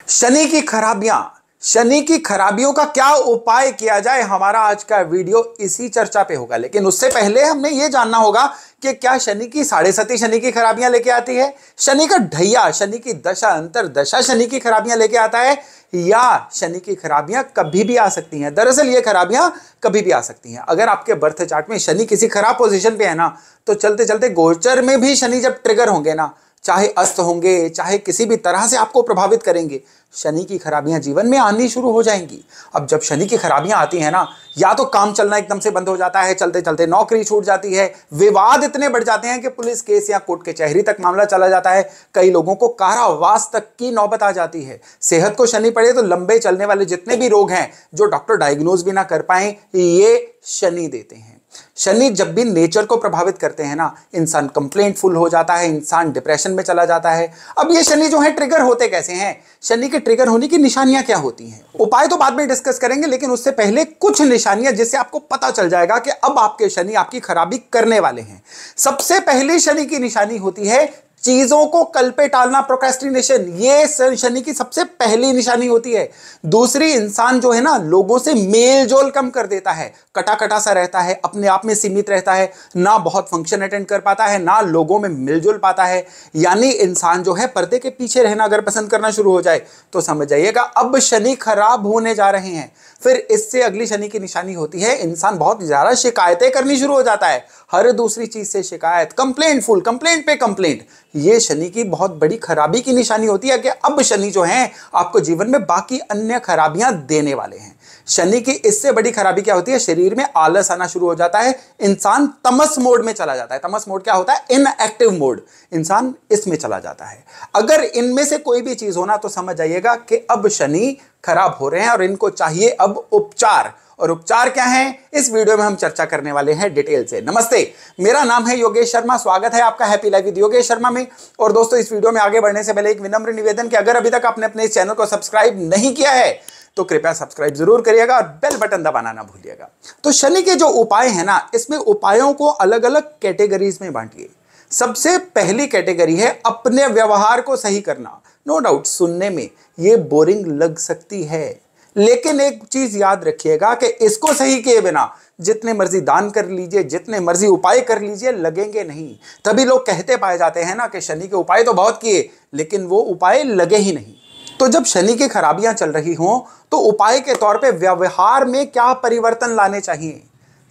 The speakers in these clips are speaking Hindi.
शनि की खराबियां, शनि की खराबियों का क्या उपाय किया जाए, हमारा आज का वीडियो इसी चर्चा पे होगा। लेकिन उससे पहले हमने ये जानना होगा कि क्या शनि की साढ़े सती शनि की खराबियां लेके आती है, शनि का ढैया, शनि की दशा अंतर दशा शनि की खराबियां लेके आता है, या शनि की खराबियां कभी भी आ सकती हैं। दरअसल ये खराबियां कभी भी आ सकती हैं। अगर आपके बर्थ चार्ट में शनि किसी खराब पोजीशन पे है ना, तो चलते चलते गोचर में भी शनि जब ट्रिगर होंगे ना, चाहे अस्त होंगे, चाहे किसी भी तरह से आपको प्रभावित करेंगे, शनि की खराबियां जीवन में आनी शुरू हो जाएंगी। अब जब शनि की खराबियां आती हैं ना, या तो काम चलना एकदम से बंद हो जाता है, चलते चलते नौकरी छूट जाती है, विवाद इतने बढ़ जाते हैं कि पुलिस केस या कोर्ट कचहरी तक मामला चला जाता है, कई लोगों को कारावास तक की नौबत आ जाती है। सेहत को शनि पड़े तो लंबे चलने वाले जितने भी रोग हैं जो डॉक्टर डायग्नोज भी ना कर पाए, ये शनि देते हैं। शनि जब भी नेचर को प्रभावित करते हैं ना, इंसान कंप्लेंटफुल हो जाता है, इंसान डिप्रेशन में चला जाता है। अब ये शनि जो है ट्रिगर होते कैसे हैं, शनि के ट्रिगर होने की निशानियां क्या होती हैं, उपाय तो बाद में डिस्कस करेंगे, लेकिन उससे पहले कुछ निशानियां जिससे आपको पता चल जाएगा कि अब आपके शनि आपकी खराबी करने वाले हैं। सबसे पहली शनि की निशानी होती है चीजों को कल पे टालना, प्रोक्रेस्टिनेशन। ये शनि की सबसे पहली निशानी होती है। दूसरी, इंसान जो है ना लोगों से मेल जोल कम कर देता है, कटा कटा सा रहता है, अपने आप में सीमित रहता है, ना बहुत फंक्शन अटेंड कर पाता है, ना लोगों में मिलजुल पाता है। यानी इंसान जो है पर्दे के पीछे रहना अगर पसंद करना शुरू हो जाए तो समझ जाइएगा अब शनि खराब होने जा रहे हैं। फिर इससे अगली शनि की निशानी होती है इंसान बहुत ज्यादा शिकायतें करनी शुरू हो जाता है, हर दूसरी चीज से शिकायत, कंप्लेंटफुल, कंप्लेंट पे कंप्लेंट। ये शनि की बहुत बड़ी खराबी की निशानी होती है कि अब शनि जो है आपको जीवन में बाकी अन्य खराबियां देने वाले हैं। शनि की इससे बड़ी खराबी क्या होती है, शरीर में आलस आना शुरू हो जाता है, इंसान तमस मोड में चला जाता है। तमस मोड क्या होता है, इनएक्टिव मोड, इंसान इसमें चला जाता है। अगर इनमें से कोई भी चीज होना तो समझ जाइएगा कि अब शनि खराब हो रहे हैं और इनको चाहिए अब उपचार। और उपचार क्या है, इस वीडियो में हम चर्चा करने वाले हैं डिटेल से। नमस्ते, मेरा नाम है योगेश शर्मा, स्वागत है आपका happy life with Yogesh Sharma में। और दोस्तों, इस वीडियो में आगे बढ़ने से पहले एक विनम्र निवेदन कि अगर अभी तक आपने अपने इस चैनल को सब्सक्राइब नहीं किया है तो कृपया सब्सक्राइब जरूर करिएगा और बेल बटन दबाना ना भूलिएगा। तो शनि के जो उपाय है ना, इसमें उपायों को अलग अलग कैटेगरीज में बांटिए। सबसे पहली कैटेगरी है अपने व्यवहार को सही करना। नो डाउट सुनने में ये बोरिंग लग सकती है, लेकिन एक चीज याद रखिएगा कि इसको सही किए बिना जितने मर्जी दान कर लीजिए, जितने मर्जी उपाय कर लीजिए, लगेंगे नहीं। तभी लोग कहते पाए जाते हैं ना कि शनि के उपाय तो बहुत किए लेकिन वो उपाय लगे ही नहीं। तो जब शनि की खराबियां चल रही हों तो उपाय के तौर पे व्यवहार में क्या परिवर्तन लाने चाहिए।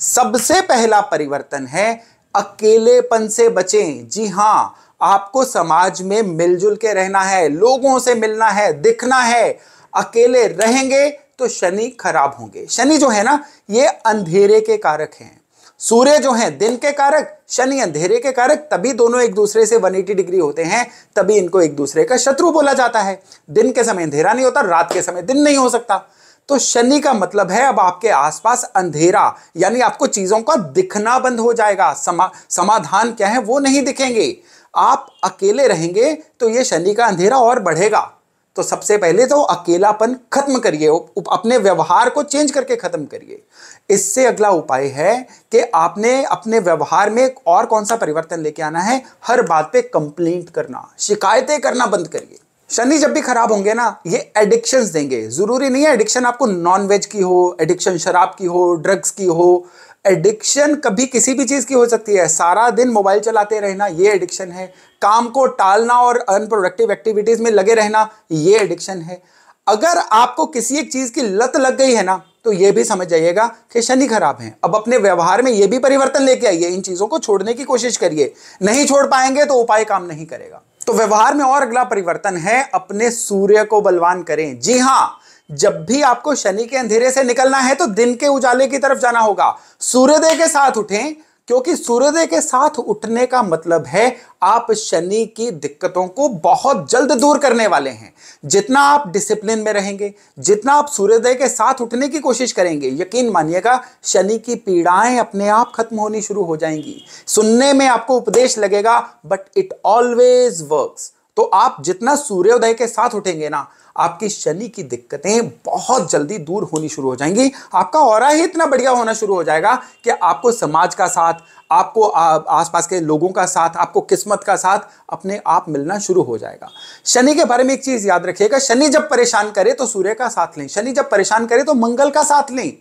सबसे पहला परिवर्तन है अकेलेपन से बचें। जी हां, आपको समाज में मिलजुल के रहना है, लोगों से मिलना है, दिखना है। अकेले रहेंगे तो शनि खराब होंगे। शनि जो है ना, ये अंधेरे के कारक हैं। सूर्य जो है दिन के कारक, शनि अंधेरे के कारक, तभी दोनों एक दूसरे से 180 डिग्री होते हैं, तभी इनको एक दूसरे का शत्रु बोला जाता है। दिन के समय अंधेरा नहीं होता, रात के समय दिन नहीं हो सकता। तो शनि का मतलब है अब आपके आसपास अंधेरा, यानी आपको चीजों का दिखना बंद हो जाएगा। समाधान क्या है वो नहीं दिखेंगे। आप अकेले रहेंगे तो ये शनि का अंधेरा और बढ़ेगा। तो सबसे पहले तो अकेलापन खत्म करिए, अपने व्यवहार को चेंज करके खत्म करिए। इससे अगला उपाय है कि आपने अपने व्यवहार में और कौन सा परिवर्तन लेके आना है, हर बात पे कंप्लेंट करना, शिकायतें करना बंद करिए। शनि जब भी खराब होंगे ना, ये एडिक्शंस देंगे। जरूरी नहीं है एडिक्शन आपको नॉनवेज की हो, एडिक्शन शराब की हो, ड्रग्स की हो। एडिक्शन कभी किसी भी चीज की हो सकती है। सारा दिन मोबाइल चलाते रहना ये एडिक्शन है, काम को टालना और अनप्रोडक्टिव एक्टिविटीज में लगे रहना ये एडिक्शन है। अगर आपको किसी एक चीज की लत लग गई है ना, तो ये भी समझ जाइएगा कि शनि खराब है। अब अपने व्यवहार में ये भी परिवर्तन लेके आइए, इन चीजों को छोड़ने की कोशिश करिए। नहीं छोड़ पाएंगे तो उपाय काम नहीं करेगा। तो व्यवहार में और अगला परिवर्तन है अपने सूर्य को बलवान करें। जी हां, जब भी आपको शनि के अंधेरे से निकलना है तो दिन के उजाले की तरफ जाना होगा। सूर्योदय के साथ उठें, क्योंकि सूर्योदय के साथ उठने का मतलब है आप शनि की दिक्कतों को बहुत जल्द दूर करने वाले हैं। जितना आप डिसिप्लिन में रहेंगे, जितना आप सूर्योदय के साथ उठने की कोशिश करेंगे, यकीन मानिएगा शनि की पीड़ाएं अपने आप खत्म होनी शुरू हो जाएंगी। सुनने में आपको उपदेश लगेगा, बट इट ऑलवेज वर्क्स। तो आप जितना सूर्योदय के साथ उठेंगे ना, आपकी शनि की दिक्कतें बहुत जल्दी दूर होनी शुरू हो जाएंगी। आपका ऑरा ही इतना बढ़िया होना शुरू हो जाएगा कि आपको समाज का साथ, आपको आसपास के लोगों का साथ, आपको किस्मत का साथ अपने आप मिलना शुरू हो जाएगा। शनि के बारे में एक चीज याद रखिएगा, शनि जब परेशान करे तो सूर्य का साथ लें, शनि जब परेशान करे तो मंगल का साथ लें।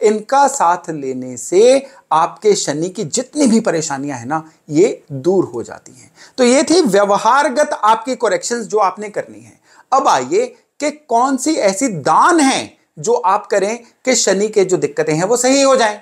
इनका साथ लेने से आपके शनि की जितनी भी परेशानियां हैं ना, ये दूर हो जाती हैं। तो ये थी व्यवहारगत आपकी करेक्शंस जो आपने करनी है। अब आइए कि कौन सी ऐसी दान है जो आप करें कि शनि के जो दिक्कतें हैं वो सही हो जाएं।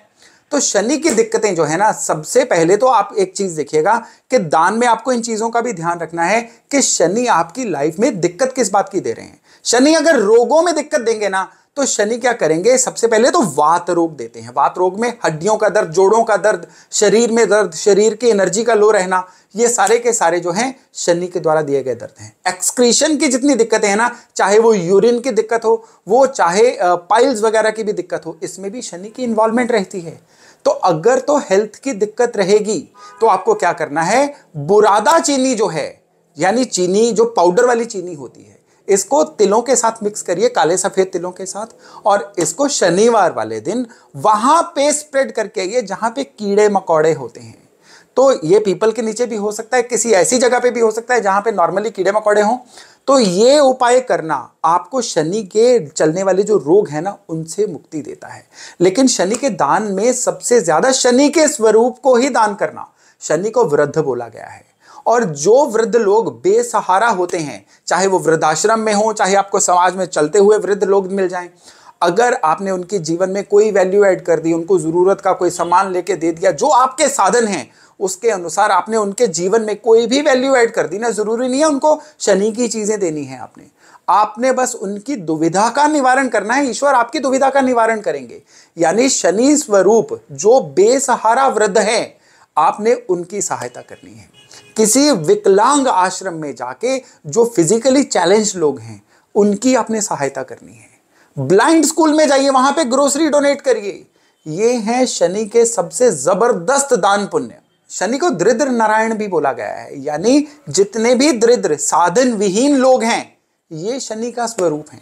तो शनि की दिक्कतें जो है ना, सबसे पहले तो आप एक चीज देखिएगा कि दान में आपको इन चीजों का भी ध्यान रखना है कि शनि आपकी लाइफ में दिक्कत किस बात की दे रहे हैं। शनि अगर रोगों में दिक्कत देंगे ना, तो शनि क्या करेंगे, सबसे पहले तो वात रोग देते हैं। वात रोग में हड्डियों का दर्द, जोड़ों का दर्द, शरीर में दर्द, शरीर की एनर्जी का लो रहना, ये सारे के सारे जो हैं शनि के द्वारा दिए गए दर्द हैं। एक्सक्रीशन की जितनी दिक्कतें हैं ना, चाहे वो यूरिन की दिक्कत हो, वो चाहे पाइल्स वगैरह की भी दिक्कत हो, इसमें भी शनि की इन्वॉल्वमेंट रहती है। तो अगर तो हेल्थ की दिक्कत रहेगी तो आपको क्या करना है, बुरादा चीनी जो है, यानी चीनी जो पाउडर वाली चीनी होती है, इसको तिलों के साथ मिक्स करिए, काले सफेद तिलों के साथ, और इसको शनिवार वाले दिन वहां पे स्प्रेड करके आइए जहां पे कीड़े मकोड़े होते हैं। तो ये पीपल के नीचे भी हो सकता है, किसी ऐसी जगह पे भी हो सकता है जहां पे नॉर्मली कीड़े मकोड़े हों। तो ये उपाय करना आपको शनि के चलने वाले जो रोग है ना, उनसे मुक्ति देता है। लेकिन शनि के दान में सबसे ज्यादा शनि के स्वरूप को ही दान करना। शनि को वृद्ध बोला गया है, और जो वृद्ध लोग बेसहारा होते हैं, चाहे वो वृद्धाश्रम में हो, चाहे आपको समाज में चलते हुए वृद्ध लोग मिल जाएं, अगर आपने उनके जीवन में कोई वैल्यू ऐड कर दी, उनको जरूरत का कोई सामान लेके दे दिया, जो आपके साधन हैं उसके अनुसार आपने उनके जीवन में कोई भी वैल्यू ऐड कर दी ना, जरूरी नहीं है उनको शनि की चीजें देनी है, आपने बस उनकी दुविधा का निवारण करना है। ईश्वर आपकी दुविधा का निवारण करेंगे। यानी शनि स्वरूप जो बेसहारा वृद्ध है, आपने उनकी सहायता करनी है। किसी विकलांग आश्रम में जाके जो फिजिकली चैलेंज लोग हैं, उनकी आपने सहायता करनी है। ब्लाइंड स्कूल में जाइए, वहां पे ग्रोसरी डोनेट करिए। ये है शनि के सबसे जबरदस्त दान पुण्य। शनि को दरिद्र नारायण भी बोला गया है, यानी जितने भी दरिद्र साधन विहीन लोग हैं, ये शनि का स्वरूप है।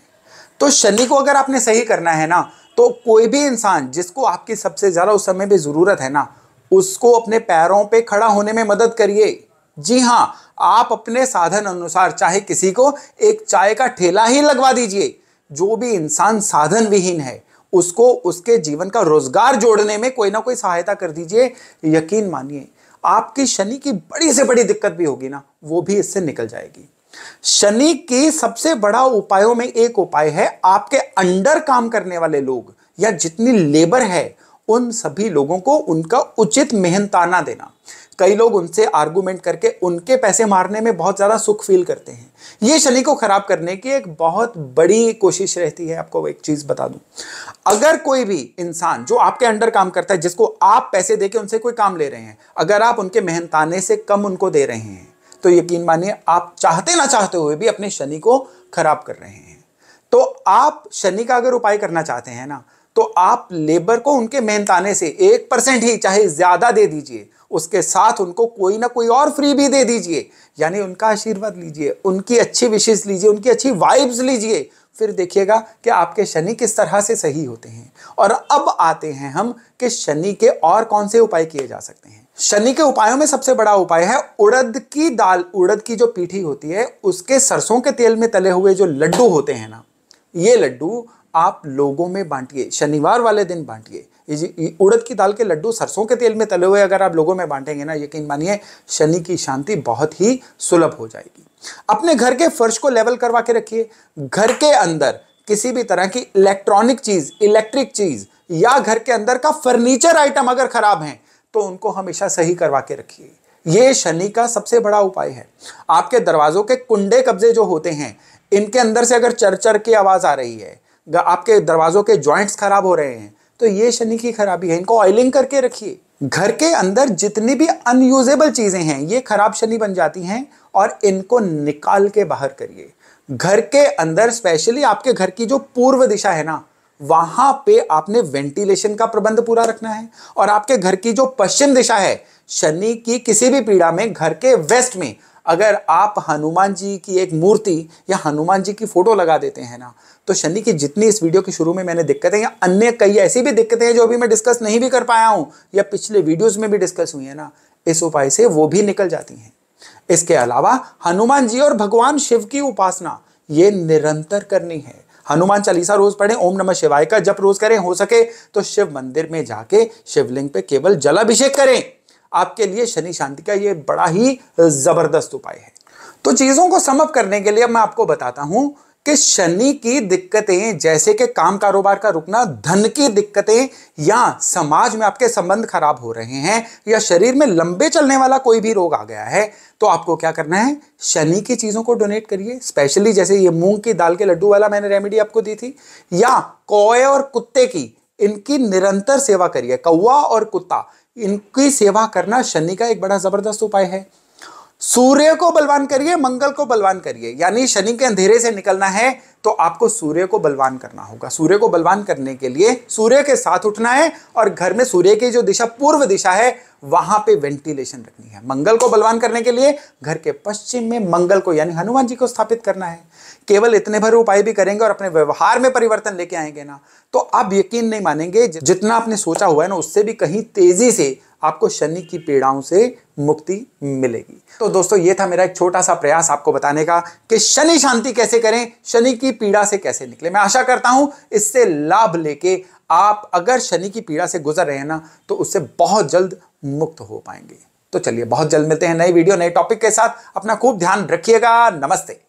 तो शनि को अगर आपने सही करना है ना, तो कोई भी इंसान जिसको आपकी सबसे ज्यादा उस समय में जरूरत है ना, उसको अपने पैरों पे खड़ा होने में मदद करिए। जी हां, आप अपने साधन अनुसार चाहे किसी को एक चाय का ठेला ही लगवा दीजिए। जो भी इंसान साधन विहीन है, उसको उसके जीवन का रोजगार जोड़ने में कोई ना कोई सहायता कर दीजिए। यकीन मानिए, आपकी शनि की बड़ी से बड़ी दिक्कत भी होगी ना, वो भी इससे निकल जाएगी। शनि की सबसे बड़ा उपायों में एक उपाय है, आपके अंडर काम करने वाले लोग या जितनी लेबर है, उन सभी लोगों को उनका उचित मेहनताना देना। कई लोग उनसे आर्गुमेंट करके उनके पैसे मारने में बहुत ज्यादा सुख फील करते हैं। यह शनि को खराब करने की एक बहुत बड़ी कोशिश रहती है। आपको एक चीज बता दूं, अगर कोई भी इंसान जो आपके अंडर काम करता है, जिसको आप पैसे देके उनसे कोई काम ले रहे हैं, अगर आप उनके मेहनताने से कम उनको दे रहे हैं, तो यकीन मानिए आप चाहते ना चाहते हुए भी अपने शनि को खराब कर रहे हैं। तो आप शनि का अगर उपाय करना चाहते हैं ना, तो आप लेबर को उनके मेहनताने से 1% ही चाहे ज्यादा दे दीजिए, उसके साथ उनको कोई ना कोई और फ्री भी दे दीजिए। यानी उनका आशीर्वाद लीजिए, उनकी अच्छी विशेष लीजिए, उनकी अच्छी वाइब्स लीजिए। फिर देखिएगा कि आपके शनि किस तरह से सही होते हैं। और अब आते हैं हम कि शनि के और कौन से उपाय किए जा सकते हैं। शनि के उपायों में सबसे बड़ा उपाय है उड़द की दाल। उड़द की जो पीठी होती है, उसके सरसों के तेल में तले हुए जो लड्डू होते हैं ना, ये लड्डू आप लोगों में बांटिए, शनिवार वाले दिन बांटिए। उड़द की दाल के लड्डू सरसों के तेल में तले हुए अगर आप लोगों में बांटेंगे ना, यकीन मानिए शनि की शांति बहुत ही सुलभ हो जाएगी। अपने घर के फर्श को लेवल करवा के रखिए। घर के अंदर किसी भी तरह की इलेक्ट्रॉनिक चीज, इलेक्ट्रिक चीज या घर के अंदर का फर्नीचर आइटम अगर खराब है, तो उनको हमेशा सही करवा के रखिए। यह शनि का सबसे बड़ा उपाय है। आपके दरवाजों के कुंडे कब्जे जो होते हैं, इनके अंदर से अगर चरचर की आवाज आ रही है, आपके दरवाजों के जॉइंट्स खराब हो रहे हैं, तो ये शनि की खराबी है। इनको ऑयलिंग करके रखिए। घर के अंदर जितनी भी अनयूजेबल चीजें हैं, ये खराब शनि बन जाती हैं, और इनको निकाल के बाहर करिए। घर के अंदर स्पेशली आपके घर की जो पूर्व दिशा है ना, वहां पे आपने वेंटिलेशन का प्रबंध पूरा रखना है। और आपके घर की जो पश्चिम दिशा है, शनि की किसी भी पीड़ा में घर के वेस्ट में अगर आप हनुमान जी की एक मूर्ति या हनुमान जी की फोटो लगा देते हैं ना, तो शनि की जितनी इस वीडियो के शुरू में मैंने दिक्कतें या अन्य कई ऐसी भी दिक्कतें हैं जो अभी मैं डिस्कस नहीं भी कर पाया हूं या पिछले वीडियोस में भी डिस्कस हुई है ना, इस उपाय से वो भी निकल जाती हैं। इसके अलावा हनुमान जी और भगवान शिव की उपासना ये निरंतर करनी है। हनुमान चालीसा रोज पढ़ें, ओम नमः शिवाय का जप रोज करें, हो सके तो शिव मंदिर में जाके शिवलिंग पे केवल जलाभिषेक करें। आपके लिए शनि शांति का ये बड़ा ही जबरदस्त उपाय है। तो चीजों को सम अप करने के लिए मैं आपको बताता हूं कि शनि की दिक्कतें जैसे कि काम कारोबार का रुकना, धन की दिक्कतें, या समाज में आपके संबंध खराब हो रहे हैं, या शरीर में लंबे चलने वाला कोई भी रोग आ गया है, तो आपको क्या करना है, शनि की चीजों को डोनेट करिए। स्पेशली जैसे ये मूंग की दाल के लड्डू वाला मैंने रेमेडी आपको दी थी, या कौए और कुत्ते की, इनकी निरंतर सेवा करिए। कौवा और कुत्ता, इनकी सेवा करना शनि का एक बड़ा जबरदस्त उपाय है। सूर्य को बलवान करिए, मंगल को बलवान करिए। यानी शनि के अंधेरे से निकलना है तो आपको सूर्य को बलवान करना होगा। सूर्य को बलवान करने के लिए सूर्य के साथ उठना है और घर में सूर्य की जो दिशा पूर्व दिशा है वहां पे वेंटिलेशन रखनी है। मंगल को बलवान करने के लिए घर के पश्चिम में मंगल को यानी हनुमान जी को स्थापित करना है। केवल इतने भर उपाय भी करेंगे और अपने व्यवहार में परिवर्तन लेके आएंगे ना, तो आप यकीन नहीं मानेंगे, जितना आपने सोचा हुआ है ना उससे भी कहीं तेजी से आपको शनि की पीड़ाओं से मुक्ति मिलेगी। तो दोस्तों, ये था मेरा एक छोटा सा प्रयास आपको बताने का कि शनि शांति कैसे करें, शनि की पीड़ा से कैसे निकले। मैं आशा करता हूं इससे लाभ लेके आप अगर शनि की पीड़ा से गुजर रहे हैं ना, तो उससे बहुत जल्द मुक्त हो पाएंगे। तो चलिए, बहुत जल्द मिलते हैं नई वीडियो नए टॉपिक के साथ। अपना खूब ध्यान रखिएगा। नमस्ते।